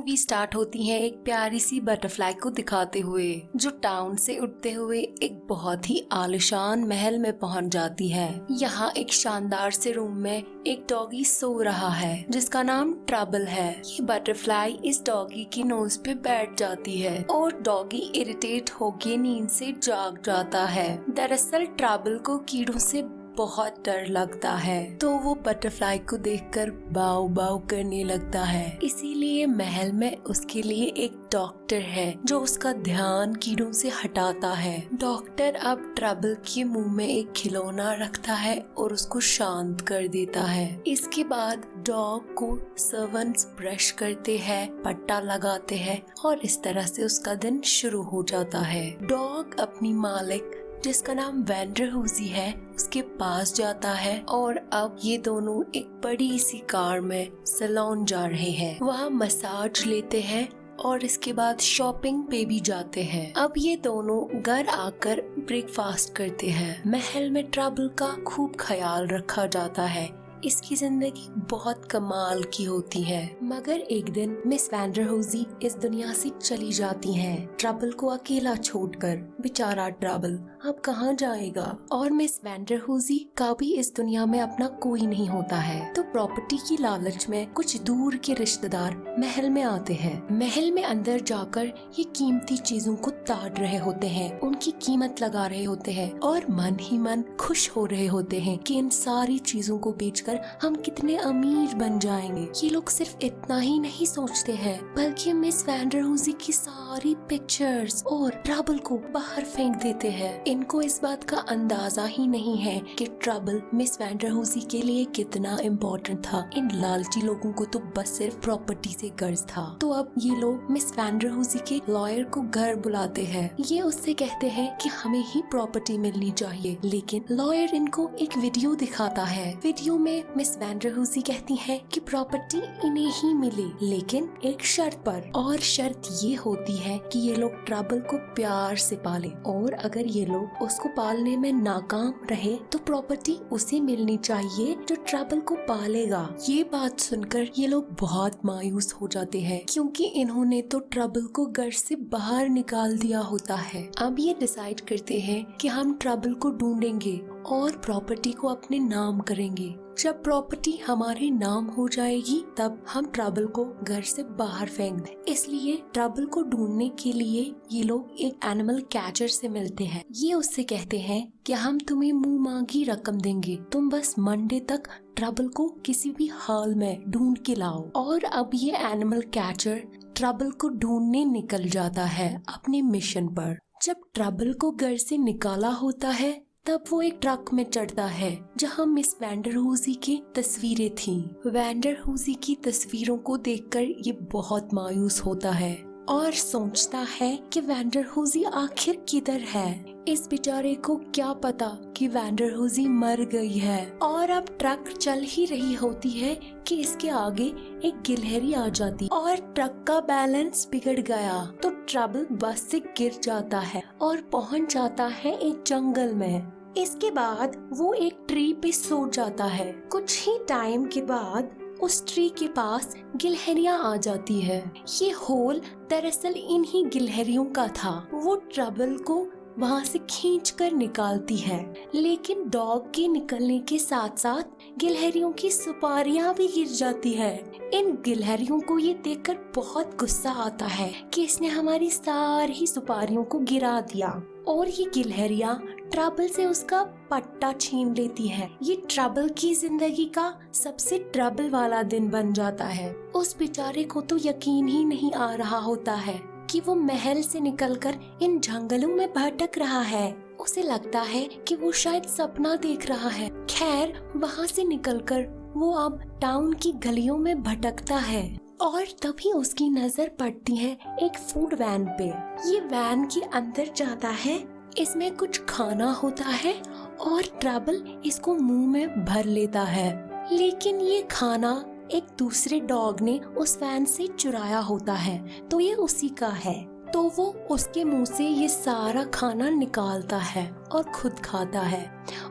Movie start होती है एक प्यारी सी बटरफ्लाई को दिखाते हुए जो टाउन से उड़ते हुए एक बहुत ही आलीशान महल में पहुंच जाती है। यहाँ एक शानदार से रूम में एक डॉगी सो रहा है जिसका नाम ट्रबल है। ये बटरफ्लाई इस डॉगी की नोज पे बैठ जाती है और डॉगी इरिटेट होके नींद से जाग जाता है। दरअसल ट्रबल को कीड़ों से बहुत डर लगता है तो वो बटरफ्लाई को देखकर बाव बाव करने लगता है। इसीलिए महल में उसके लिए एक डॉक्टर है जो उसका ध्यान कीड़ों से हटाता है। डॉक्टर अब ट्रबल के मुंह में एक खिलौना रखता है और उसको शांत कर देता है। इसके बाद डॉग को सर्वेंट्स ब्रश करते हैं, पट्टा लगाते हैं और इस तरह से उसका दिन शुरू हो जाता है। डॉग अपनी मालिक जिसका नाम वैंडरहूजी है उसके पास जाता है और अब ये दोनों एक बड़ी सी कार में सैलून जा रहे हैं। वहाँ मसाज लेते हैं और इसके बाद शॉपिंग पे भी जाते हैं। अब ये दोनों घर आकर ब्रेकफास्ट करते हैं। महल में ट्रबल का खूब ख्याल रखा जाता है। इसकी जिंदगी बहुत कमाल की होती है। मगर एक दिन मिस वैंडरहूजी इस दुनिया से चली जाती हैं, ट्रबल को अकेला छोड़कर। बेचारा ट्रबल अब कहाँ जाएगा? और मिस वैंडरहूजी का भी इस दुनिया में अपना कोई नहीं होता है। तो प्रॉपर्टी की लालच में कुछ दूर के रिश्तेदार महल में आते हैं। महल में अंदर जाकर ये कीमती चीजों को ताड़ रहे होते हैं, उनकी कीमत लगा रहे होते हैं और मन ही मन खुश हो रहे होते हैं कि इन सारी चीजों को बेचकर हम कितने अमीर बन जाएंगे। ये लोग सिर्फ इतना ही नहीं सोचते हैं बल्कि मिस वैंडरहूजी की सारी पिक्चर्स और ट्रबल को बाहर फेंक देते हैं। इनको इस बात का अंदाजा ही नहीं है कि ट्रबल मिस वैंडरहूजी के लिए कितना इम्पोर्टेंट था। इन लालची लोगों को तो बस सिर्फ प्रॉपर्टी से गर्ज था। तो अब ये लोग मिस वैंडरहूजी के लॉयर को घर बुलाते हैं। ये उससे कहते हैं कि हमें ही प्रॉपर्टी मिलनी चाहिए, लेकिन लॉयर इनको एक वीडियो दिखाता है। वीडियो में मिस वैंडरहूजी कहती है कि प्रॉपर्टी इन्हें ही मिले, लेकिन एक शर्त पर। और शर्त ये होती है कि ये लोग ट्रबल को प्यार से पाले और अगर ये लोग उसको पालने में नाकाम रहे तो प्रॉपर्टी उसे मिलनी चाहिए जो ट्रबल को पालेगा। ये बात सुनकर ये लोग बहुत मायूस हो जाते हैं क्योंकि इन्होंने तो ट्रबल को घर से बाहर निकाल दिया होता है। अब ये डिसाइड करते हैं कि हम ट्रबल को ढूंढेंगे और प्रॉपर्टी को अपने नाम करेंगे। जब प्रॉपर्टी हमारे नाम हो जाएगी तब हम ट्रबल को घर से बाहर फेंक दें। इसलिए ट्रबल को ढूंढने के लिए ये लोग एक एनिमल कैचर से मिलते हैं। ये उससे कहते हैं कि हम तुम्हें मुंह मांगी रकम देंगे, तुम बस मंडे तक ट्रबल को किसी भी हाल में ढूंढ के लाओ। और अब ये एनिमल कैचर ट्रबल को ढूंढने निकल जाता है अपने मिशन पर। जब ट्रबल को घर से निकाला होता है तब वो एक ट्रक में चढ़ता है जहाँ मिस वैंडरहूजी की तस्वीरें थीं। वैंडरहूजी की तस्वीरों को देखकर ये बहुत मायूस होता है और सोचता है कि वैंडरहूजी आखिर किधर है। इस बेचारे को क्या पता कि वैंडरहूजी मर गई है। और अब ट्रक चल ही रही होती है कि इसके आगे एक गिलहरी आ जाती और ट्रक का बैलेंस बिगड़ गया तो ट्रबल बस से गिर जाता है और पहुंच जाता है एक जंगल में। इसके बाद वो एक ट्री पे सो जाता है। कुछ ही टाइम के बाद उस ट्री के पास गिलहरियां आ जाती है। ये होल दरअसल इन्हीं गिलहरियों का था। वो ट्रबल को वहाँ से खींचकर निकालती है, लेकिन डॉग के निकलने के साथ साथ गिलहरियों की सुपारियां भी गिर जाती है। इन गिलहरियों को ये देखकर बहुत गुस्सा आता है कि इसने हमारी सारी सुपारियों को गिरा दिया और ये गिलहरियां ट्रबल से उसका पट्टा छीन लेती है। ये ट्रबल की जिंदगी का सबसे ट्रबल वाला दिन बन जाता है। उस बेचारे को तो यकीन ही नहीं आ रहा होता है कि वो महल से निकलकर इन जंगलों में भटक रहा है। उसे लगता है कि वो शायद सपना देख रहा है। खैर वहाँ से निकलकर वो अब टाउन की गलियों में भटकता है और तभी उसकी नजर पड़ती है एक फूड वैन पे। ये वैन के अंदर जाता है, इसमें कुछ खाना होता है और ट्रबल इसको मुंह में भर लेता है, लेकिन ये खाना एक दूसरे डॉग ने उस वैन से चुराया होता है तो ये उसी का है। तो वो उसके मुंह से ये सारा खाना निकालता है और खुद खाता है।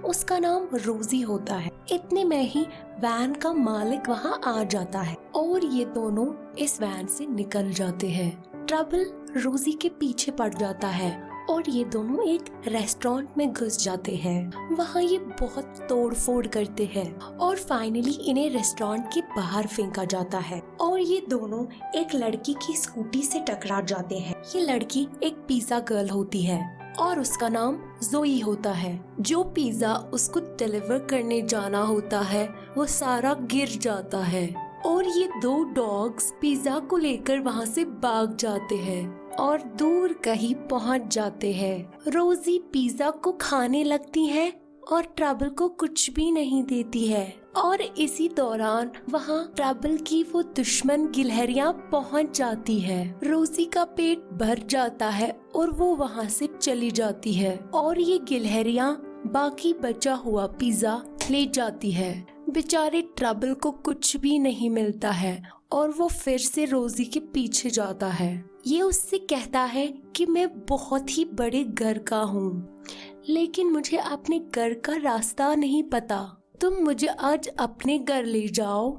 उसका नाम रोजी होता है। इतने में ही वैन का मालिक वहाँ आ जाता है और ये दोनों इस वैन से निकल जाते हैं। ट्रबल रोजी के पीछे पड़ जाता है और ये दोनों एक रेस्टोरेंट में घुस जाते हैं। वहाँ ये बहुत तोड़ फोड़ करते हैं और फाइनली इन्हें रेस्टोरेंट के बाहर फेंका जाता है और ये दोनों एक लड़की की स्कूटी से टकरा जाते हैं। ये लड़की एक पिज्जा गर्ल होती है और उसका नाम जोई होता है। जो पिज्जा उसको डिलीवर करने जाना होता है वो सारा गिर जाता है और ये दो डॉग्स पिज्जा को लेकर वहाँ से भाग जाते हैं और दूर कहीं पहुँच जाते हैं। रोजी पिज्जा को खाने लगती है और ट्रबल को कुछ भी नहीं देती है और इसी दौरान वहाँ ट्रबल की वो दुश्मन गिलहरियाँ पहुँच जाती है। रोजी का पेट भर जाता है और वो वहाँ से चली जाती है और ये गिलहरियाँ बाकी बचा हुआ पिज्जा ले जाती है। बेचारे ट्रबल को कुछ भी नहीं मिलता है और वो फिर से रोजी के पीछे जाता है। ये उससे कहता है कि मैं बहुत ही बड़े घर का हूँ, लेकिन मुझे अपने घर का रास्ता नहीं पता। तुम मुझे आज अपने घर ले जाओ।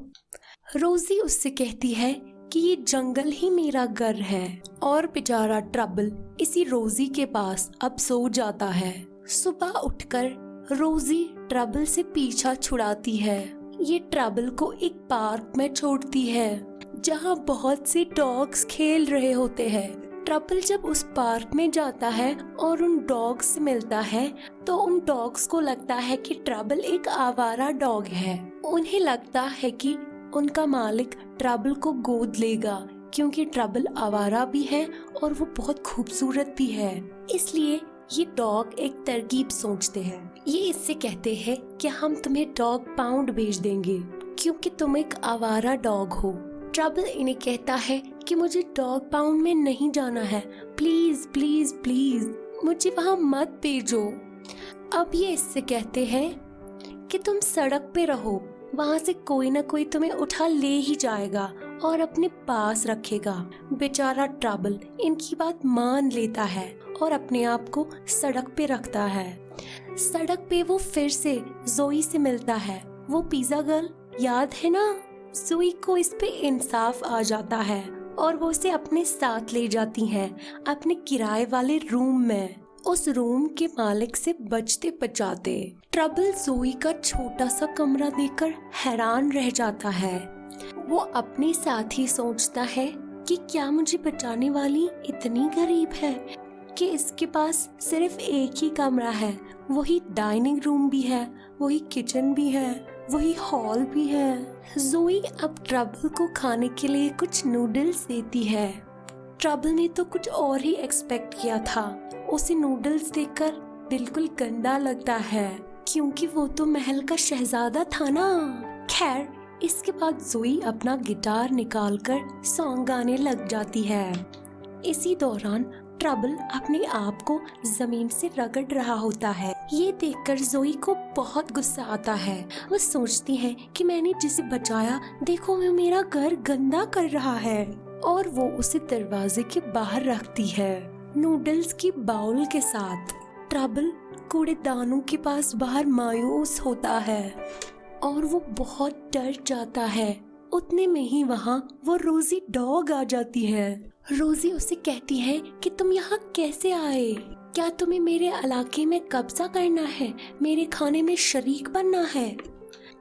रोजी उससे कहती है कि ये जंगल ही मेरा घर है और बेचारा ट्रबल इसी रोजी के पास अब सो जाता है। सुबह उठकर रोजी ट्रबल से पीछा छुड़ाती है। ये ट्रबल को एक पार्क में छोड़ती है जहाँ बहुत से डॉग्स खेल रहे होते हैं। ट्रबल जब उस पार्क में जाता है और उन डॉग्स से मिलता है तो उन डॉग्स को लगता है कि ट्रबल एक आवारा डॉग है। उन्हें लगता है कि उनका मालिक ट्रबल को गोद लेगा क्योंकि ट्रबल आवारा भी है और वो बहुत खूबसूरत भी है। इसलिए ये डॉग एक तरकीब सोचते हैं। ये इससे कहते हैं कि हम तुम्हें डॉग पाउंड भेज देंगे क्योंकि तुम एक आवारा डॉग हो। ट्रबल इन्हें कहता है कि मुझे डॉग पाउंड में नहीं जाना है, प्लीज प्लीज प्लीज मुझे वहाँ मत भेजो। अब ये इससे कहते हैं कि तुम सड़क पे रहो, वहाँ से कोई ना कोई तुम्हें उठा ले ही जाएगा और अपने पास रखेगा। बेचारा ट्रबल इनकी बात मान लेता है और अपने आप को सड़क पे रखता है। सड़क पे वो फिर से जोई से मिलता है। वो पिज्जा गर्ल याद है ना? जोई को इस पे इंसाफ आ जाता है और वो उसे अपने साथ ले जाती है अपने किराए वाले रूम में। उस रूम के मालिक से बचते बचाते ट्रबल जोई का छोटा सा कमरा देखकर हैरान रह जाता है। वो अपने साथ ही सोचता है कि क्या मुझे बचाने वाली इतनी गरीब है कि इसके पास सिर्फ एक ही कमरा है, वही डाइनिंग रूम भी है, वही किचन भी है, वही हॉल भी है। जोई अब ट्रबल को खाने के लिए कुछ नूडल्स देती है। ट्रबल ने तो कुछ और ही एक्सपेक्ट किया था। उसे नूडल्स देखकर बिल्कुल गंदा लगता है क्योंकि वो तो महल का शहजादा था ना। खैर इसके बाद जोई अपना गिटार निकालकर सॉन्ग गाने लग जाती है। इसी दौरान ट्रबल अपने आप को जमीन से रगड़ रहा होता है। ये देखकर जोई को बहुत गुस्सा आता है। वो सोचती है कि मैंने जिसे बचाया देखो वो मेरा घर गंदा कर रहा है और वो उसे दरवाजे के बाहर रखती है नूडल्स की बाउल के साथ। ट्रबल कूड़ेदानों के पास बाहर मायूस होता है और वो बहुत डर जाता है। उतने में ही वहाँ वो रोजी डॉग आ जाती है। रोजी उसे कहती है कि तुम यहाँ कैसे आए? क्या तुम्हें मेरे इलाके में कब्जा करना है? मेरे खाने में शरीक बनना है?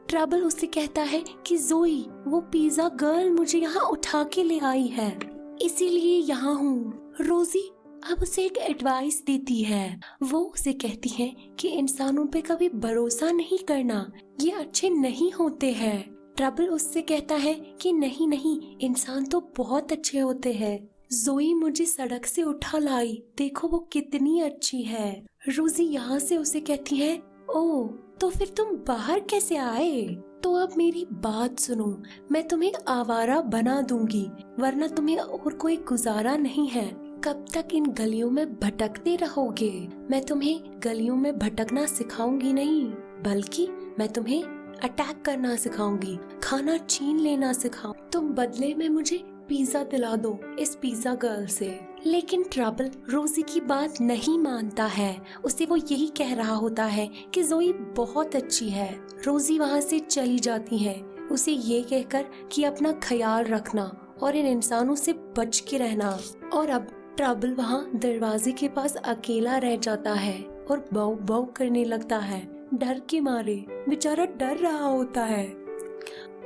ट्रबल उसे कहता है कि जोई वो पिज्जा गर्ल मुझे यहाँ उठा के ले आई है, इसीलिए यहाँ हूँ। रोजी अब उसे एक एडवाइस देती है। वो उसे कहती है कि इंसानों पे कभी भरोसा नहीं करना, ये अच्छे नहीं होते हैं। ट्रबल उससे कहता है कि नहीं नहीं, इंसान तो बहुत अच्छे होते हैं। जोई मुझे सड़क से उठा लाई, देखो वो कितनी अच्छी है। रोजी यहाँ से उसे कहती है ओह तो फिर तुम बाहर कैसे आए? तो अब मेरी बात सुनो, मैं तुम्हें आवारा बना दूंगी वरना तुम्हें और कोई गुजारा नहीं है। कब तक इन गलियों में भटकते रहोगे? मैं तुम्हें गलियों में भटकना सिखाऊंगी नहीं, बल्कि मैं तुम्हें अटैक करना सिखाऊंगी, खाना छीन लेना सिखाऊं। तुम बदले में मुझे पिज्जा दिला दो इस पिज्जा गर्ल से। लेकिन ट्रबल रोजी की बात नहीं मानता है। उसे वो यही कह रहा होता है कि जोई बहुत अच्छी है। रोजी वहाँ से चली जाती है। उसे ये कहकर कि अपना ख्याल रखना और इन इंसानों से बच के रहना। और अब ट्रबल वहाँ दरवाजे के पास अकेला रह जाता है और बाऊ बाऊ करने लगता है। डर के मारे बेचारा डर रहा होता है।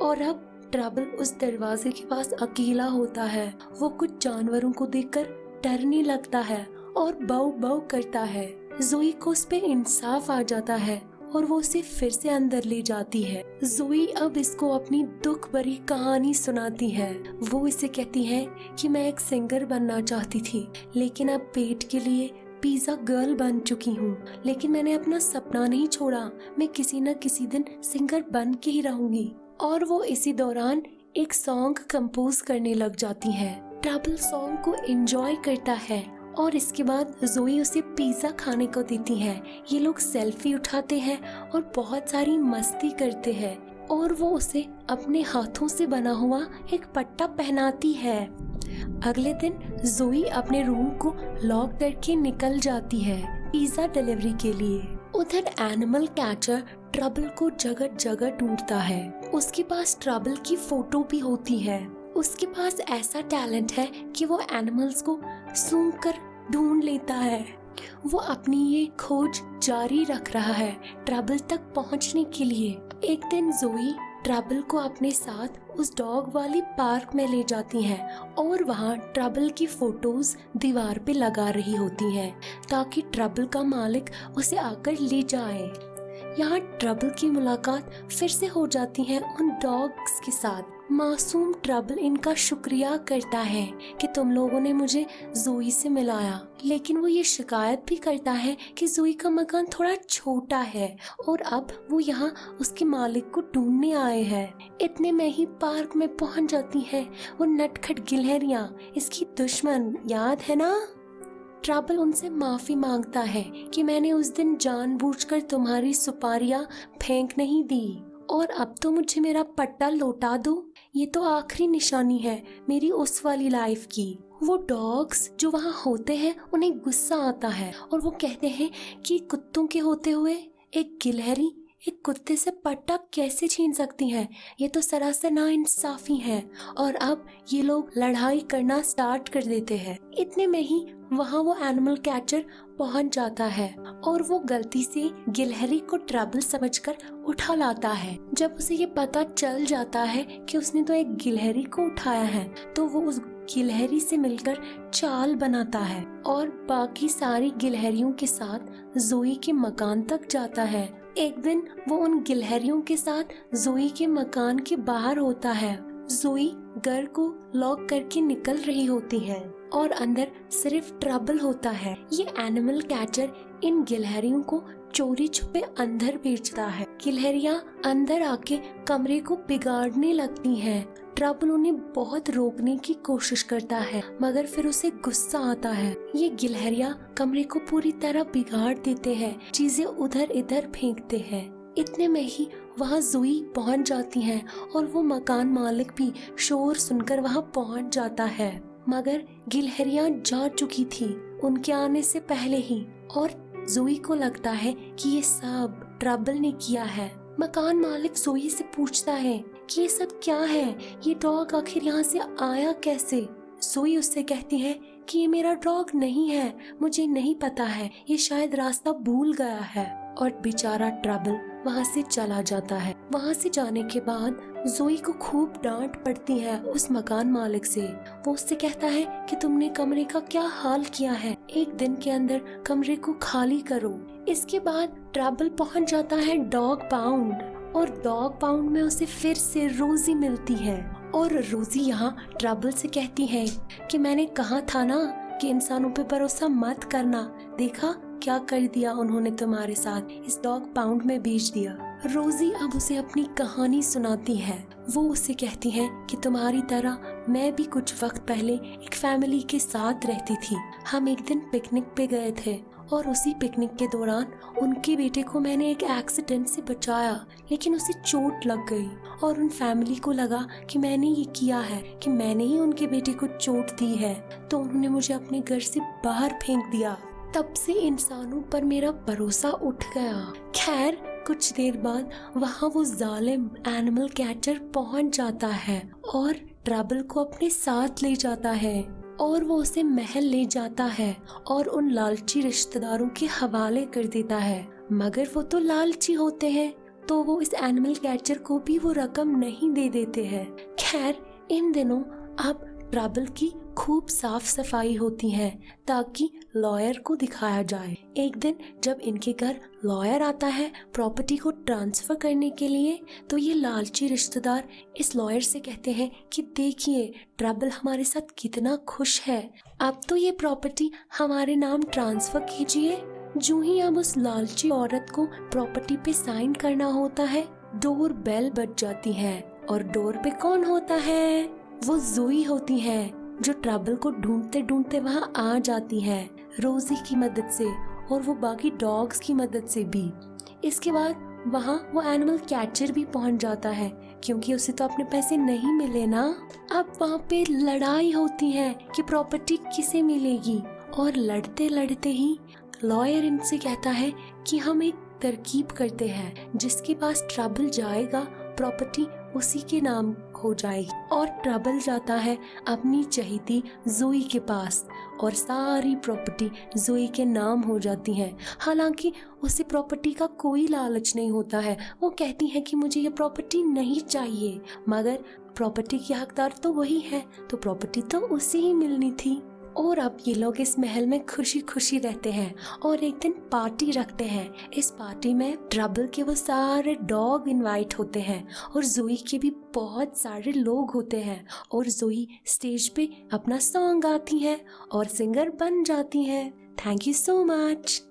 और अब ट्रबल उस दरवाजे के पास अकेला होता है। वो कुछ जानवरों को देखकर डरने लगता है और बाऊ बाऊ करता है। जोई को उस पे इंसाफ आ जाता है और वो उसे फिर से अंदर ले जाती है। जोई अब इसको अपनी दुख भरी कहानी सुनाती है। वो इसे कहती है कि मैं एक सिंगर बनना चाहती थी, लेकिन अब पेट के लिए पिज्जा गर्ल बन चुकी हूँ। लेकिन मैंने अपना सपना नहीं छोड़ा, मैं किसी न किसी दिन सिंगर बन के ही रहूंगी। और वो इसी दौरान एक सॉन्ग कंपोज करने लग जाती है। ट्रबल सॉन्ग को एंजॉय करता है और इसके बाद जोई उसे पिज्जा खाने को देती है। ये लोग सेल्फी उठाते हैं और बहुत सारी मस्ती करते हैं और वो उसे अपने हाथों से बना हुआ एक पट्टा पहनाती है। अगले दिन जोई अपने रूम को लॉक करके निकल जाती है पिज्जा डिलीवरी के लिए। उधर एनिमल कैचर ट्रबल को जगह जगह ढूंढता है। उसके पास ट्रबल की फोटो भी होती है। उसके पास ऐसा टैलेंट है कि वो एनिमल्स को सूंघ कर ढूंढ लेता है। वो अपनी ये खोज जारी रख रहा है ट्रबल तक पहुंचने के लिए। एक दिन जोई ट्रबल को अपने साथ उस डॉग वाली पार्क में ले जाती हैं और वहाँ ट्रबल की फोटोज दीवार पे लगा रही होती हैं ताकि ट्रबल का मालिक उसे आकर ले जाए। यहाँ ट्रबल की मुलाकात फिर से हो जाती है उन डॉग्स के साथ। मासूम ट्रबल इनका शुक्रिया करता है कि तुम लोगों ने मुझे जोई से मिलाया, लेकिन वो ये शिकायत भी करता है कि जोई का मकान थोड़ा छोटा है और अब वो यहाँ उसके मालिक को ढूंढने आए हैं। इतने में ही पार्क में पहुँच जाती है वो नटखट गिलहरियाँ, इसकी दुश्मन, याद है ना। ट्रबल उनसे माफी मांगता है कि मैंने उस दिन जानबूझकर तुम्हारी सुपारियां फेंक नहीं दी और अब तो मुझे मेरा पट्टा लौटा दो। ये तो आखिरी निशानी है मेरी उस वाली लाइफ की। वो डॉग्स जो वहाँ होते हैं उन्हें गुस्सा आता है और वो कहते हैं कि कुत्तों के होते हुए एक गिलहरी एक कुत्ते से पट्टा कैसे छीन सकती है, ये तो सरासर नाइंसाफी है। और अब ये लोग लड़ाई करना स्टार्ट कर देते हैं। इतने में ही वहाँ वो एनिमल कैचर पहुँच जाता है और वो गलती से गिलहरी को ट्रबल समझकर उठा लाता है। जब उसे ये पता चल जाता है कि उसने तो एक गिलहरी को उठाया है, तो वो उस गिलहरी से मिलकर चाल बनाता है और बाकी सारी गिलहरियों के साथ जोई के मकान तक जाता है। एक दिन वो उन गिलहरियों के साथ जोई के मकान के बाहर होता है। जोई घर को लॉक करके निकल रही होती है और अंदर सिर्फ ट्रबल होता है। ये एनिमल कैचर इन गिलहरियों को चोरी छुपे अंदर भेजता है। गिलहरियां अंदर आके कमरे को बिगाड़ने लगती हैं। ट्रबल उन्हें बहुत रोकने की कोशिश करता है, मगर फिर उसे गुस्सा आता है। ये गिलहरियां कमरे को पूरी तरह बिगाड़ देते हैं, चीजें उधर इधर फेंकते हैं। इतने में ही वहाँ जोई पहुँच जाती हैं और वो मकान मालिक भी शोर सुनकर वहाँ पहुँच जाता है, मगर गिलहरियां जा चुकी थी उनके आने से पहले ही। और जोई को लगता है कि ये सब ट्रबल ने किया है। मकान मालिक जोई से पूछता है कि ये सब क्या है, ये डॉग आखिर यहाँ से आया कैसे। जोई उससे कहती है कि ये मेरा डॉग नहीं है, मुझे नहीं पता है, ये शायद रास्ता भूल गया है। और बेचारा ट्रबल वहाँ से चला जाता है। वहाँ से जाने के बाद जोई को खूब डांट पड़ती है उस मकान मालिक से। वो उससे कहता है कि तुमने कमरे का क्या हाल किया है, एक दिन के अंदर कमरे को खाली करो। इसके बाद ट्रबल पहुँच जाता है डॉग पाउंड और डॉग पाउंड में उसे फिर से रोजी मिलती है। और रोजी यहाँ ट्रबल से कहती है कि मैंने कहा था ना कि इंसानों पे भरोसा मत करना, देखा क्या कर दिया उन्होंने तुम्हारे साथ, इस डॉग पाउंड में भेज दिया। रोजी अब उसे अपनी कहानी सुनाती है। वो उसे कहती है कि तुम्हारी तरह मैं भी कुछ वक्त पहले एक फैमिली के साथ रहती थी। हम एक दिन पिकनिक पे गए थे और उसी पिकनिक के दौरान उनके बेटे को मैंने एक एक्सीडेंट से बचाया, लेकिन उसे चोट लग गई और उन फैमिली को लगा कि मैंने ये किया है, कि मैंने ही उनके बेटे को चोट दी है, तो उन्होंने मुझे अपने घर से बाहर फेंक दिया। तब से इंसानों पर मेरा भरोसा उठ गया। खैर कुछ देर बाद वहाँ वो जालिम एनिमल कैचर पहुँच जाता है और ट्रबल को अपने साथ ले जाता है और वो उसे महल ले जाता है और उन लालची रिश्तेदारों के हवाले कर देता है। मगर वो तो लालची होते हैं तो वो इस एनिमल कैचर को भी वो रकम नहीं दे देते हैं। खैर इन दिनों अब ट्रबल की खूब साफ सफाई होती है ताकि लॉयर को दिखाया जाए। एक दिन जब इनके घर लॉयर आता है प्रॉपर्टी को ट्रांसफर करने के लिए, तो ये लालची रिश्तेदार इस लॉयर से कहते हैं कि देखिए ट्रबल हमारे साथ कितना खुश है, अब तो ये प्रॉपर्टी हमारे नाम ट्रांसफर कीजिए। जो ही अब उस लालची औरत को प्रॉपर्टी पे साइन करना होता है, डोर बेल बज जाती है और डोर पे कौन होता है? वो ज़ोई होती है जो ट्रबल को ढूंढते ढूंढते वहाँ आ जाती है रोजी की मदद से और वो बाकी डॉग्स की मदद से भी। इसके बाद वहाँ वो एनिमल कैचर भी पहुँच जाता है क्योंकि उसे तो अपने पैसे नहीं मिले ना। अब वहाँ पे लड़ाई होती है कि प्रॉपर्टी किसे मिलेगी और लड़ते लड़ते ही लॉयर इनसे कहता है कि हम एक तरकीब करते हैं, जिसके पास ट्रबल जाएगा प्रॉपर्टी उसी के नाम हो जाएगी। और ट्रबल जाता है अपनी चहेती ज़ोई के पास और सारी प्रॉपर्टी ज़ोई के नाम हो जाती है। हालांकि उसे प्रॉपर्टी का कोई लालच नहीं होता है, वो कहती है कि मुझे ये प्रॉपर्टी नहीं चाहिए, मगर प्रॉपर्टी की हकदार तो वही है तो प्रॉपर्टी तो उसे ही मिलनी थी। और अब ये लोग इस महल में खुशी खुशी रहते हैं और एक दिन पार्टी रखते हैं। इस पार्टी में ट्रबल के वो सारे डॉग इनवाइट होते हैं और ज़ोई के भी बहुत सारे लोग होते हैं और ज़ोई स्टेज पे अपना सॉन्ग गाती है और सिंगर बन जाती है। Thank you so much.